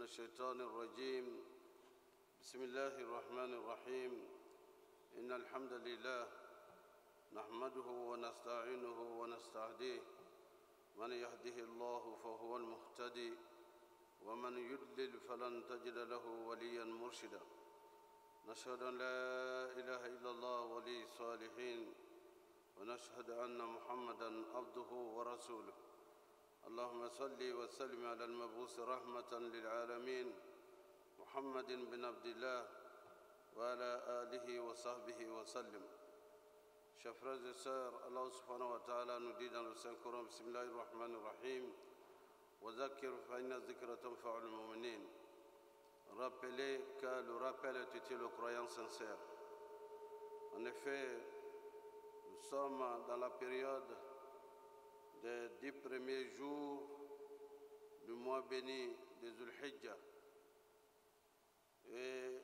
الشيطان الرجيم. بسم الله الرحمن الرحيم. إن الحمد لله نحمده ونستعينه ونستهديه. من يهده الله فهو المهتدي ومن يضلل فلن تجد له وليا مرشدا. نشهد أن لا إله إلا الله ولي الصالحين ونشهد أن محمدا عبده ورسوله. اللهم صل وسلم على المبعوث رحمة للعالمين محمد بن عبد الله وعلى آله وصحبه وسلم. Chers frères et sœurs, Allah subhanahu wa ta'ala nous dit dans le Saint-Coran, Bismillahir Rahmanir Rahim, wa zakir fa inna zikra tanfa'ul mu'minin. Rappelez que le rappel est utile aux croyants sincères. En effet, nous sommes dans la période des 10 premiers jours du mois béni de Dhul-Hijjah. Et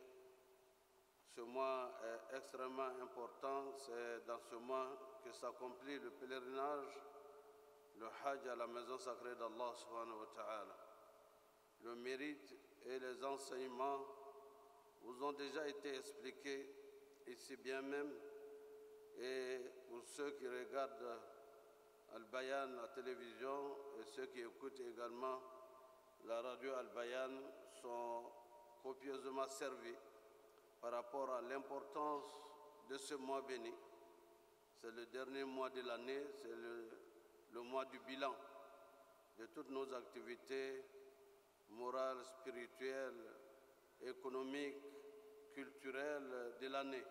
ce mois est extrêmement important. C'est dans ce mois que s'accomplit le pèlerinage, le Hajj à la maison sacrée d'Allah subhanahu wa ta'ala. Le mérite et les enseignements vous ont déjà été expliqués ici bien même. Et pour ceux qui regardent Al-Bayan à la télévision et ceux qui écoutent également la radio Al-Bayan sont copieusement servis par rapport à l'importance de ce mois béni. C'est le dernier mois de l'année, c'est le mois du bilan de toutes nos activités morales, spirituelles, économiques, culturelles de l'année.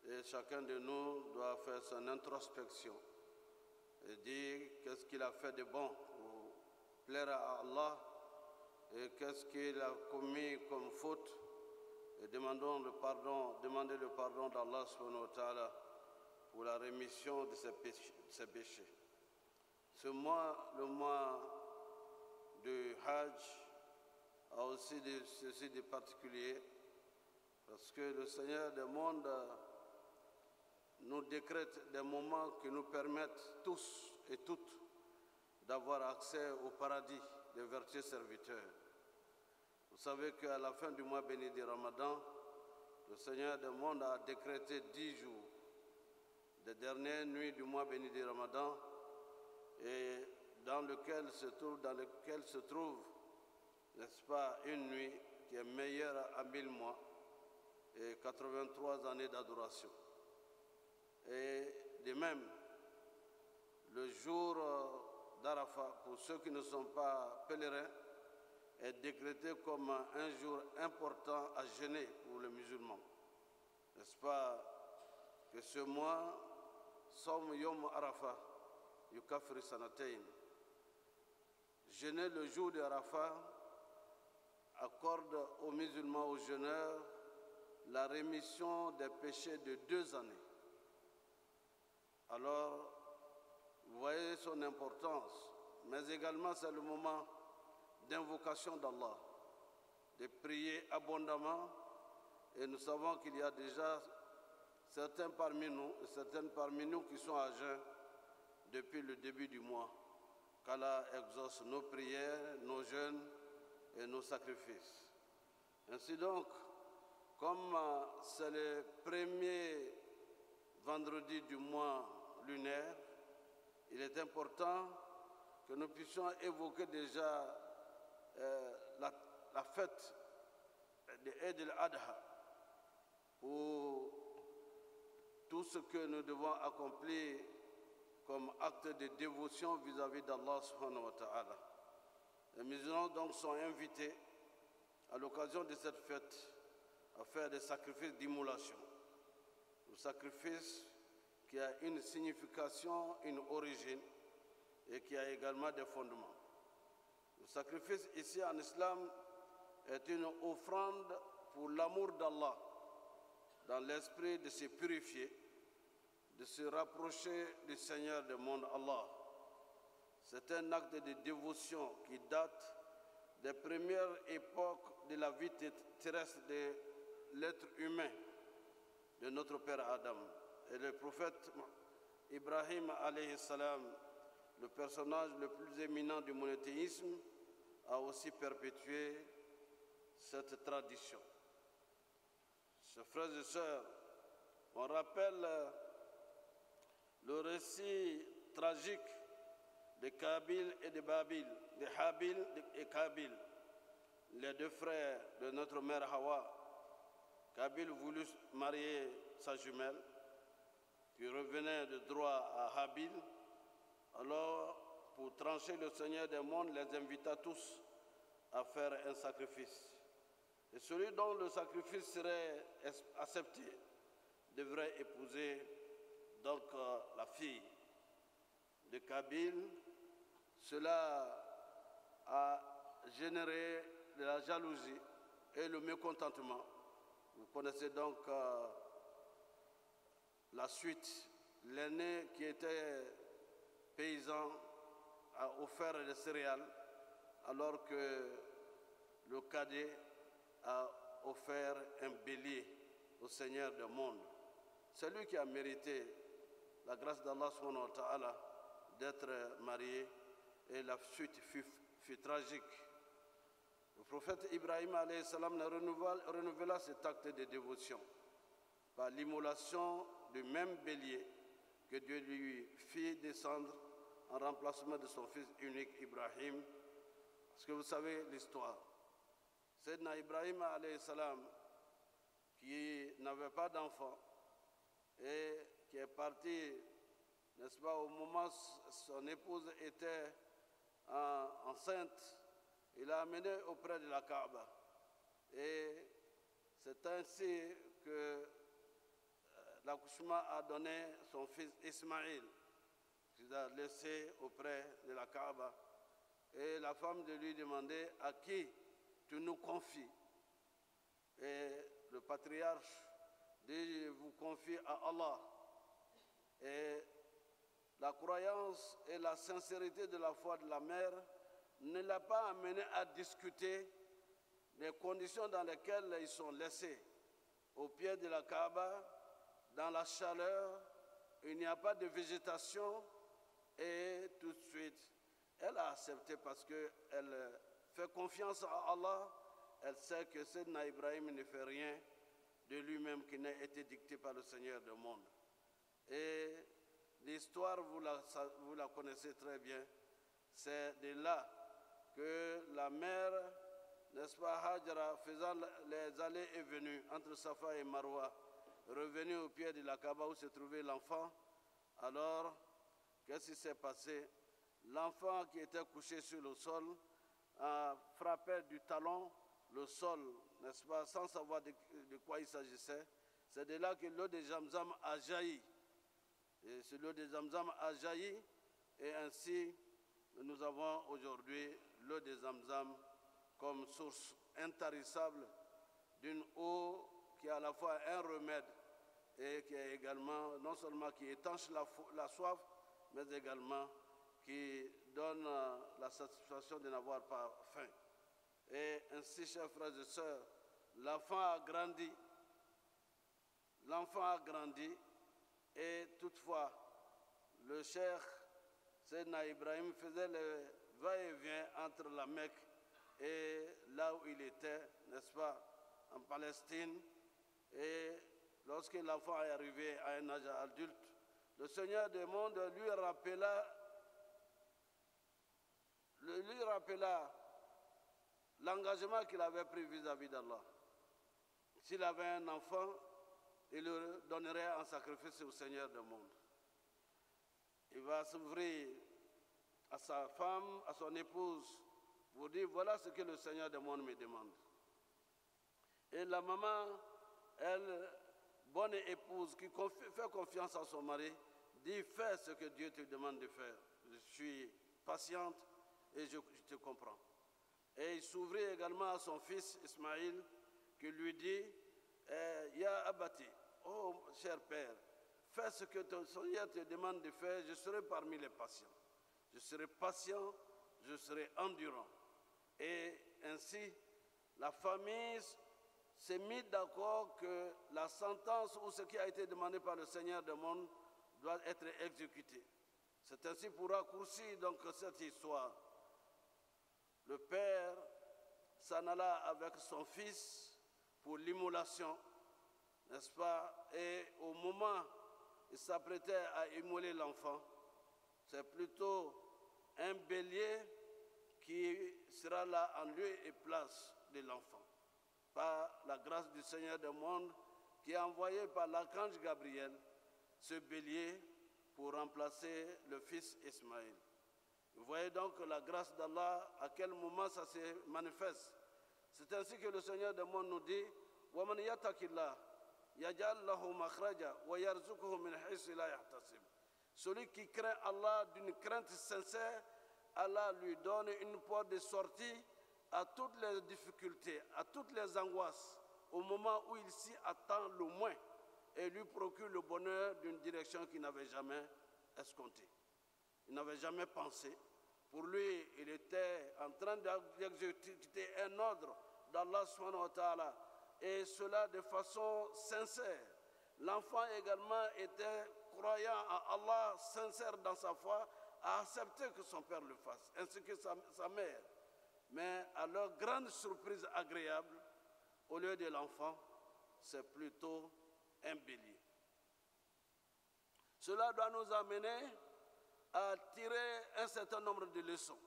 Et chacun de nous doit faire son introspection et dire qu'est-ce qu'il a fait de bon pour plaire à Allah et qu'est-ce qu'il a commis comme faute, et demandez le pardon d'Allah subhanahu wa ta'ala pour la rémission de ses péchés. Ce mois, le mois du Hajj, a aussi ceci de particulier parce que le Seigneur des mondes nous décrète des moments qui nous permettent tous et toutes d'avoir accès au paradis des vertueux serviteurs. Vous savez qu'à la fin du mois béni de Ramadan, le Seigneur des mondes a décrété 10 jours, des dernières nuits du mois béni de Ramadan, et dans lequel se trouve, n'est-ce pas, une nuit qui est meilleure à 1000 mois et 83 années d'adoration. Et de même, le jour d'Arafat, pour ceux qui ne sont pas pèlerins, est décrété comme un jour important à jeûner pour les musulmans. N'est-ce pas que ce mois, Sawm Yom Arafat, Yukafri Sanatein, jeûner le jour d'Arafat accorde aux musulmans, aux jeûneurs, la rémission des péchés de 2 années. Alors, vous voyez son importance, mais également c'est le moment d'invocation d'Allah, de prier abondamment, et nous savons qu'il y a déjà certains parmi nous et certaines parmi nous qui sont à jeûn depuis le début du mois, qu'Allah exauce nos prières, nos jeûnes et nos sacrifices. Ainsi donc, comme c'est le premier vendredi du mois lunaire, il est important que nous puissions évoquer déjà la fête de Eid al-Adha, pour tout ce que nous devons accomplir comme acte de dévotion vis-à-vis d'Allah subhanahu wa ta'ala. Les musulmans donc sont invités à l'occasion de cette fête à faire des sacrifices d'immolation. Le sacrifice qui a une signification, une origine et qui a également des fondements. Le sacrifice ici en islam est une offrande pour l'amour d'Allah, dans l'esprit de se purifier, de se rapprocher du Seigneur du monde Allah. C'est un acte de dévotion qui date des premières époques de la vie terrestre de l'être humain, de notre père Adam. Et le prophète Ibrahim alayhi salam, le personnage le plus éminent du monothéisme, a aussi perpétué cette tradition. Chers frères et sœurs, on rappelle le récit tragique de Kabil et de Babil, de Habil et Kabil, les deux frères de notre mère Hawa. Kabil voulut marier sa jumelle, qui revenait de droit à Habil. Alors, pour trancher, le Seigneur des mondes les invita tous à faire un sacrifice. Et celui dont le sacrifice serait accepté devrait épouser donc la fille de Kabil. Cela a généré de la jalousie et le mécontentement. Vous connaissez donc la suite. L'aîné qui était paysan a offert des céréales alors que le cadet a offert un bélier au Seigneur du monde. C'est lui qui a mérité la grâce d'Allah subhanahu wa ta'ala d'être marié, et la suite fut tragique. Le prophète Ibrahim alayhi salam renouvela cet acte de dévotion par l'immolation du même bélier que Dieu lui fit descendre en remplacement de son fils unique Ibrahim. Parce que vous savez l'histoire. Sayyidina Ibrahim alayhi salam, qui n'avait pas d'enfant et qui est parti, n'est-ce pas, au moment où son épouse était enceinte, il l'a amenée auprès de la Kaaba. Et c'est ainsi que l'accouchement a donné son fils Ismaïl, qu'il a laissé auprès de la Kaaba. Et la femme de lui demandait à qui tu nous confies. Et le patriarche dit, je vous confie à Allah. Et la croyance et la sincérité de la foi de la mère ne l'a pas amené à discuter des conditions dans lesquelles ils sont laissés. Au pied de la Kaaba, dans la chaleur, il n'y a pas de végétation, et tout de suite, elle a accepté parce qu'elle fait confiance à Allah. Elle sait que Sayyidina Ibrahim ne fait rien de lui-même qui n'a été dicté par le Seigneur du monde. Et l'histoire, vous la connaissez très bien. C'est de là que la mère, n'est-ce pas, Hajara, faisant les allées et venues entre Safa et Marwa, revenue au pied de la Kaaba où se trouvait l'enfant. Alors, qu'est-ce qui s'est passé? L'enfant qui était couché sur le sol a frappé du talon le sol, n'est-ce pas, sans savoir de quoi il s'agissait. C'est de là que l'eau de Zamzam a jailli. Et l'eau de Zamzam a jailli, et ainsi nous avons aujourd'hui l'eau de Zamzam comme source intarissable d'une eau qui est à la fois un remède et qui est également, non seulement qui étanche la soif, mais également qui donne la satisfaction de n'avoir pas faim. Et ainsi, chers frères et sœurs, l'enfant a grandi. L'enfant a grandi, et toutefois, le cheikh Sayyidina Ibrahim faisait le va-et-vient entre la Mecque et là où il était, n'est-ce pas, en Palestine. Et lorsque l'enfant est arrivé à un âge adulte, le Seigneur du monde lui rappela l'engagement qu'il avait pris vis-à-vis d'Allah. S'il avait un enfant, il le donnerait en sacrifice au Seigneur du monde. Il va s'ouvrir à sa femme, à son épouse, pour dire, voilà ce que le Seigneur du monde me demande. Et la maman, elle, bonne épouse, qui fait confiance à son mari, dit, fais ce que Dieu te demande de faire. Je suis patiente et je te comprends. Et il s'ouvrit également à son fils Ismaïl, qui lui dit, Ya Abati, oh cher père, fais ce que ton Seigneur te demande de faire, je serai parmi les patients. Je serai patient, je serai endurant. Et ainsi, la famille s'est mise d'accord que la sentence ou ce qui a été demandé par le Seigneur du monde doit être exécuté. C'est ainsi pour raccourcir donc cette histoire. le père s'en alla avec son fils pour l'immolation, n'est-ce pas? Et au moment où il s'apprêtait à immoler l'enfant, c'est plutôt un bélier qui sera là en lieu et place de l'enfant. Par la grâce du Seigneur des mondes, qui a envoyé par l'archange Gabriel ce bélier pour remplacer le fils Ismaël. Vous voyez donc la grâce d'Allah, à quel moment ça se manifeste. C'est ainsi que le Seigneur des mondes nous dit وَمَنْ يَتَّقِ اللَّهَ يَجْعَلْ لَهُ مَخْرَجًا وَيَرْزُقْهُ مِنْ حَيْثُ لَا يَحْتَسِبُ. Celui qui craint Allah d'une crainte sincère, Allah lui donne une porte de sortie à toutes les difficultés, à toutes les angoisses, au moment où il s'y attend le moins, et lui procure le bonheur d'une direction qu'il n'avait jamais escomptée. Il n'avait jamais pensé. Pour lui, il était en train d'exécuter un ordre d'Allah subhanahu wa ta'ala, et cela de façon sincère. L'enfant également était croyant à Allah, sincère dans sa foi, a accepté que son père le fasse, ainsi que sa mère. Mais à leur grande surprise agréable, au lieu de l'enfant, c'est plutôt un bélier. Cela doit nous amener à tirer un certain nombre de leçons.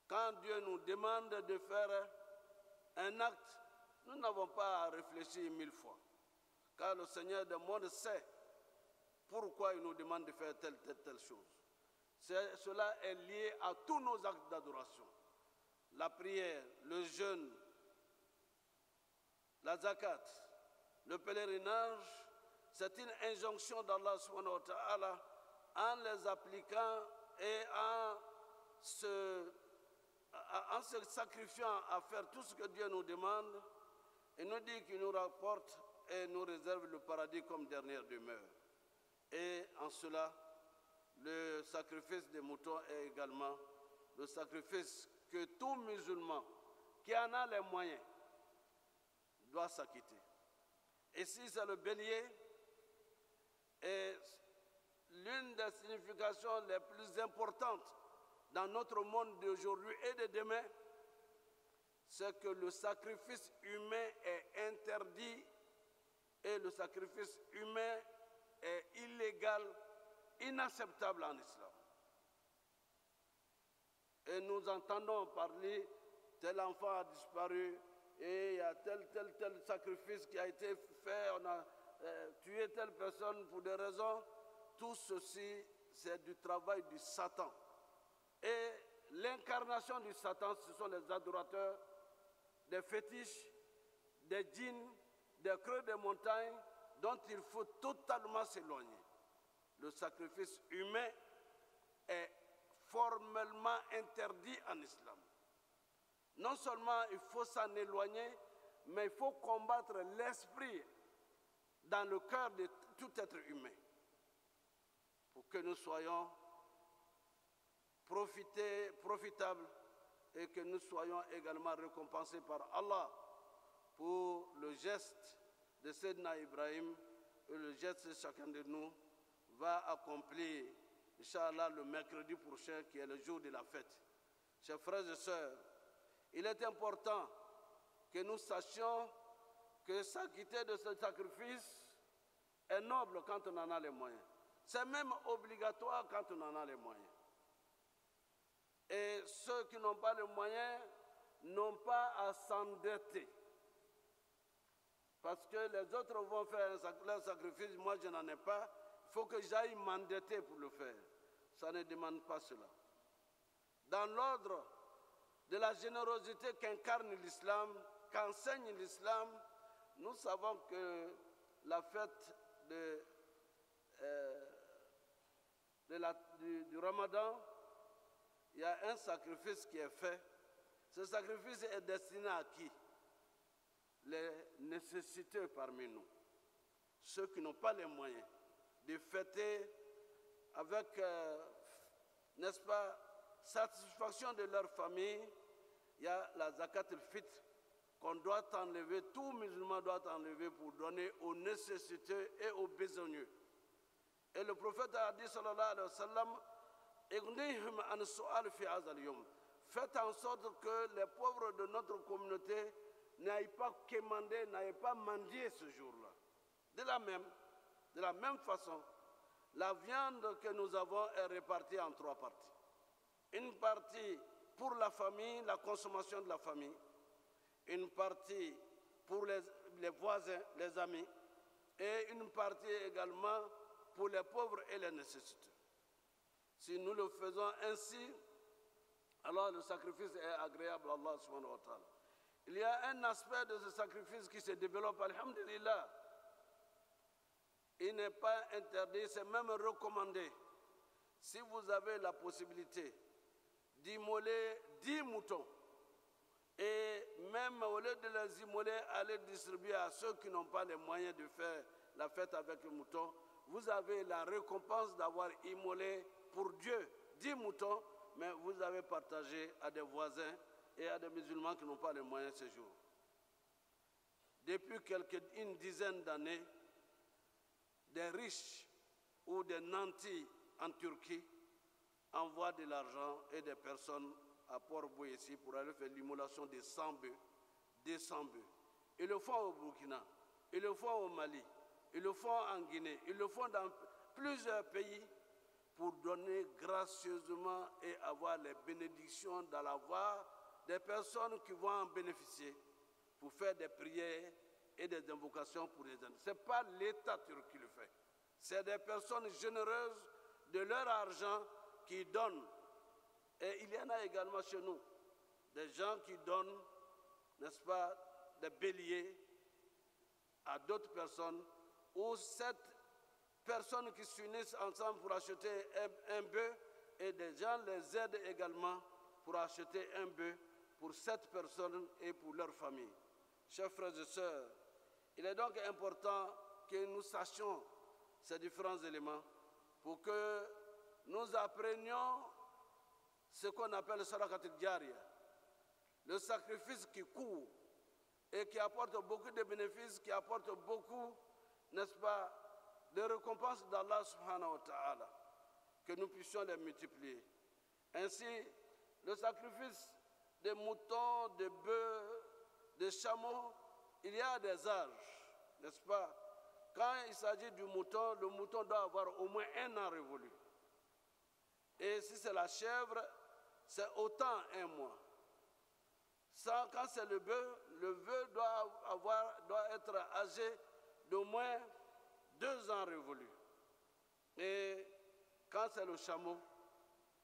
Quand Dieu nous demande de faire un acte, nous n'avons pas à réfléchir 1000 fois. Car le Seigneur des mondes sait pourquoi il nous demande de faire telle chose. Cela est lié à tous nos actes d'adoration. La prière, le jeûne, la zakat, le pèlerinage, c'est une injonction d'Allah subhanahu wa ta'ala en les appliquant et en se sacrifiant à faire tout ce que Dieu nous demande. Il nous dit qu'il nous rapporte et nous réserve le paradis comme dernière demeure. Et en cela, le sacrifice des moutons est également le sacrifice que tout musulman qui en a les moyens doit s'acquitter. Et si c'est le bélier, et l'une des significations les plus importantes dans notre monde d'aujourd'hui et de demain, c'est que le sacrifice humain est interdit et le sacrifice humain est illégal, inacceptable en islam. Et nous entendons parler, tel enfant a disparu et il y a tel sacrifice qui a été fait, on a tué telle personne pour des raisons. Tout ceci, c'est du travail du Satan. Et l'incarnation du Satan, ce sont les adorateurs des fétiches, des djinns, des creux des montagnes, dont il faut totalement s'éloigner. Le sacrifice humain est formellement interdit en islam. Non seulement il faut s'en éloigner, mais il faut combattre l'esprit dans le cœur de tout être humain pour que nous soyons profitables et que nous soyons également récompensés par Allah pour le geste de Sayyidina Ibrahim et le geste de chacun de nous va accomplir, Inch'Allah, le mercredi prochain qui est le jour de la fête. Chers frères et sœurs, il est important que nous sachions que s'acquitter de ce sacrifice est noble quand on en a les moyens. C'est même obligatoire quand on en a les moyens. Et ceux qui n'ont pas les moyens n'ont pas à s'endetter. Parce que les autres vont faire leur sacrifice, moi je n'en ai pas, il faut que j'aille m'endetter pour le faire. Ça ne demande pas cela. Dans l'ordre de la générosité qu'incarne l'islam, qu'enseigne l'islam, nous savons que la fête du Ramadan, il y a un sacrifice qui est fait. Ce sacrifice est destiné à qui? Les nécessiteux parmi nous. Ceux qui n'ont pas les moyens de fêter avec, n'est-ce pas, satisfaction de leur famille. Il y a la zakat al-fitr qu'on doit enlever, tout musulman doit enlever pour donner aux nécessiteux et aux besogneux. Et le prophète a dit, sallallahu alayhi wa sallam, faites en sorte que les pauvres de notre communauté n'aillent pas quémander, n'aillent pas mendier ce jour-là. De la même façon, la viande que nous avons est répartie en 3 parties. Une partie pour la famille, la consommation de la famille. Une partie pour les voisins, les amis. Et une partie également pour les pauvres et les nécessiteux. Si nous le faisons ainsi, alors le sacrifice est agréable à Allah subhanahu wa ta'ala. Il y a un aspect de ce sacrifice qui se développe, alhamdulillah. Il n'est pas interdit, c'est même recommandé. Si vous avez la possibilité d'immoler 10 moutons, et même au lieu de les immoler, aller distribuer à ceux qui n'ont pas les moyens de faire la fête avec le mouton, vous avez la récompense d'avoir immolé pour Dieu 10 moutons, mais vous avez partagé à des voisins et à des musulmans qui n'ont pas les moyens ce jour. Depuis une dizaine d'années, des riches ou des nantis en Turquie envoient de l'argent et des personnes à Port-Bouessi pour aller faire l'immolation de 100 bœufs, 200 bœufs. Ils le font au Burkina, ils le font au Mali, ils le font en Guinée, ils le font dans plusieurs pays pour donner gracieusement et avoir les bénédictions dans la voie des personnes qui vont en bénéficier pour faire des prières et des invocations pour les gens. Ce n'est pas l'État turc qui le fait. C'est des personnes généreuses de leur argent qui donnent. Et il y en a également chez nous, des gens qui donnent, n'est-ce pas, des béliers à d'autres personnes, ou 7 personnes qui s'unissent ensemble pour acheter un bœuf, et des gens les aident également pour acheter un bœuf pour 7 personnes et pour leur famille. Chers frères et sœurs, il est donc important que nous sachions ces différents éléments pour que nous apprenions ce qu'on appelle le sadaqat al-jariya, le sacrifice qui court et qui apporte beaucoup de bénéfices, qui apporte beaucoup, n'est-ce pas, de récompenses d'Allah subhanahu wa ta'ala, que nous puissions les multiplier. Ainsi, le sacrifice des moutons, des bœufs, des chameaux, il y a des âges, n'est-ce pas? Quand il s'agit du mouton, le mouton doit avoir au moins 1 an révolu. Et si c'est la chèvre, c'est autant 1 mois. Ça, quand c'est le bœuf doit être âgé d'au moins 2 ans révolus. Et quand c'est le chameau,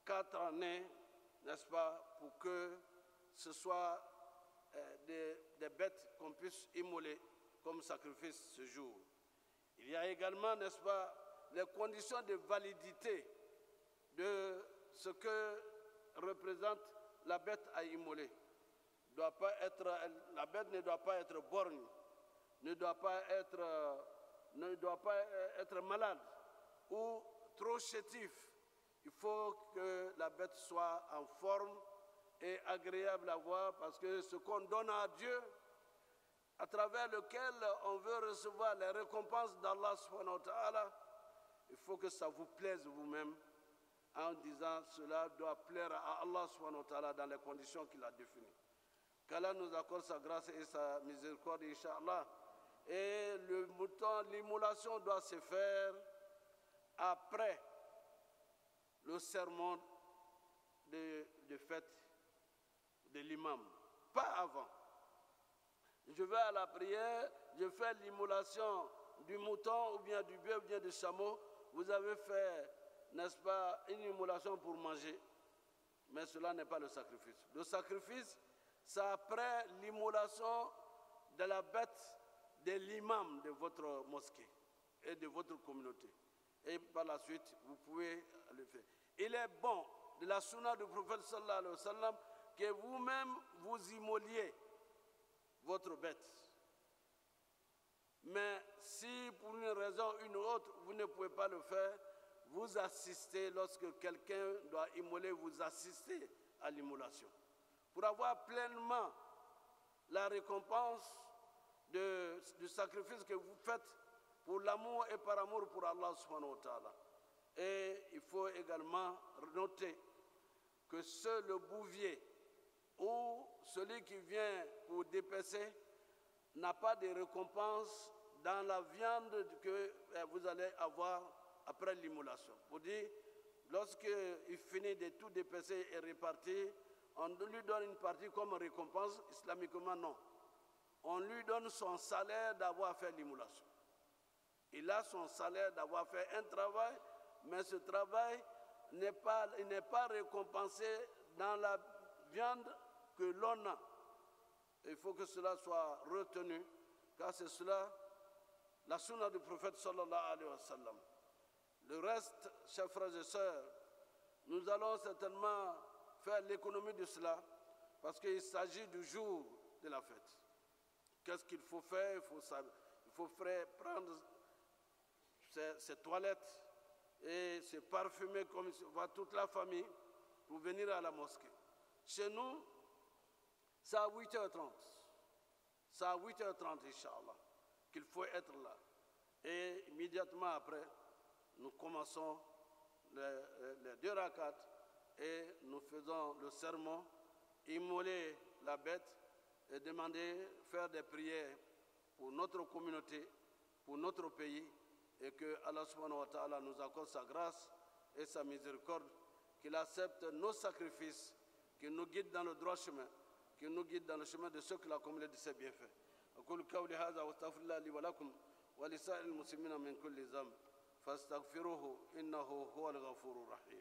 4 années, n'est-ce pas, pour que ce soit des bêtes qu'on puisse immoler comme sacrifice ce jour. Il y a également, n'est-ce pas, les conditions de validité de ce que représente la bête à immoler. La bête ne doit pas être borgne, ne doit pas être malade ou trop chétif. Il faut que la bête soit en forme et agréable à voir, parce que ce qu'on donne à Dieu, à travers lequel on veut recevoir les récompenses d'Allah subhanahu wa ta'ala, il faut que ça vous plaise vous-même, en disant cela doit plaire à Allah subhanahu wa ta'ala dans les conditions qu'il a définies. Qu'Allah nous accorde sa grâce et sa miséricorde, Inch'Allah. Et le mouton, l'immolation doit se faire après le sermon de fête de l'imam, pas avant. Je vais à la prière, je fais l'immolation du mouton ou bien du bœuf ou bien du chameau. Vous avez fait, n'est-ce pas, une immolation pour manger, mais cela n'est pas le sacrifice. Le sacrifice, c'est après l'immolation de la bête de l'imam de votre mosquée et de votre communauté. Et par la suite, vous pouvez le faire. Il est bon de la sunna du prophète sallallahu alayhi wa sallam que vous-même vous immoliez votre bête. Mais si pour une raison ou une autre, vous ne pouvez pas le faire, vous assistez, lorsque quelqu'un doit immoler, vous assistez à l'immolation. Pour avoir pleinement la récompense du sacrifice que vous faites pour l'amour et par amour pour Allah subhanahu wa ta'ala. Et il faut également noter que seul le bouvier où celui qui vient pour dépecer n'a pas de récompense dans la viande que vous allez avoir après l'immolation. Pour dire, lorsqu'il finit de tout dépecer et répartir, on lui donne une partie comme récompense. Islamiquement, non. On lui donne son salaire d'avoir fait l'immolation. Il a son salaire d'avoir fait un travail, mais ce travail n'est pas récompensé dans la viande que l'on a. Il faut que cela soit retenu, car c'est cela la sunna du prophète sallallahu alayhi wa sallam. Le reste, chers frères et sœurs, nous allons certainement faire l'économie de cela, parce qu'il s'agit du jour de la fête. Qu'est-ce qu'il faut faire? Il faut prendre ses toilettes et se parfumer comme voit toute la famille pour venir à la mosquée. Chez nous, c'est à 8h30. C'est à 8h30, Inch'Allah, qu'il faut être là. Et immédiatement après, nous commençons les 2 rakats et nous faisons le sermon, immoler la bête et demander, faire des prières pour notre communauté, pour notre pays, et que Allah subhanahu wa ta'ala nous accorde sa grâce et sa miséricorde, qu'il accepte nos sacrifices, qu'il nous guide dans le droit chemin, qu'il nous guide dans le chemin de ceux qu'il a comblés de ses bienfaits. أقول قولي هذا واستغفر الله لي ولكم ولسائر المسلمين من كل ذنب فاستغفروه إنه هو الغفور الرحيم.